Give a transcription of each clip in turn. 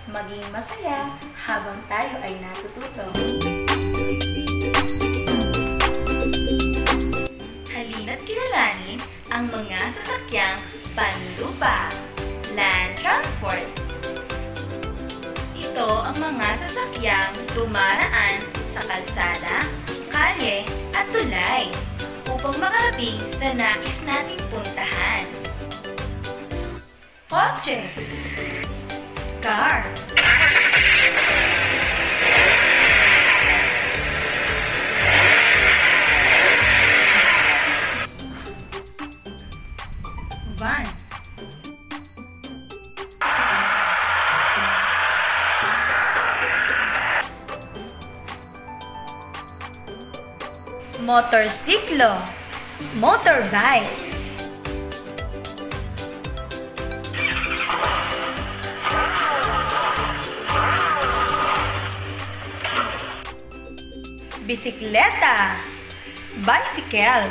maging masaya habang tayo ay natututo. Halina't kilalanin ang mga sasakyang panlupa, land transport. Ito ang mga sasakyang dumaraan sa kalsada, kalye at tulay upang makarating sa nais nating puntahan. Kotse, car, van, motorsiklo, motorbike, bisikleta, bicycle,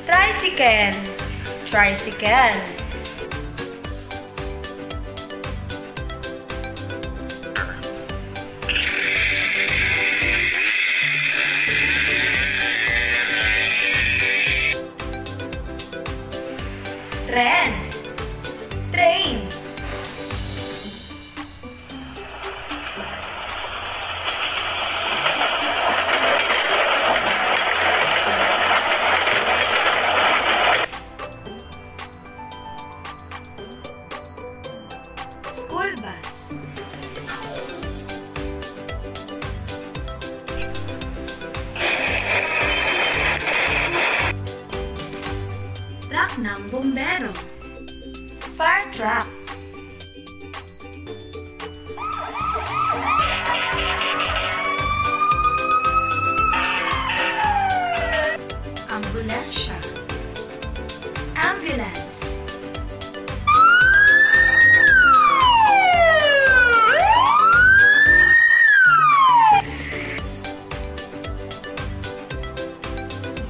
tricycle, tricycle, tren, train, school bus, truck ng bumbero, fire truck, ambulansya, ambulance,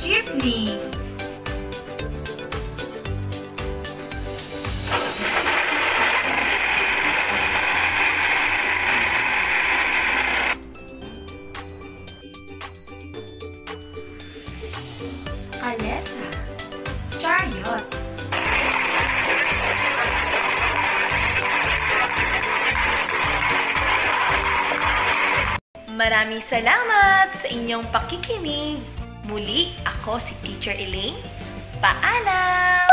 jeepney, kalesa, chariot. Maraming salamat sa inyong pakikinig. Muli, ako si Teacher Elaine. Paalam!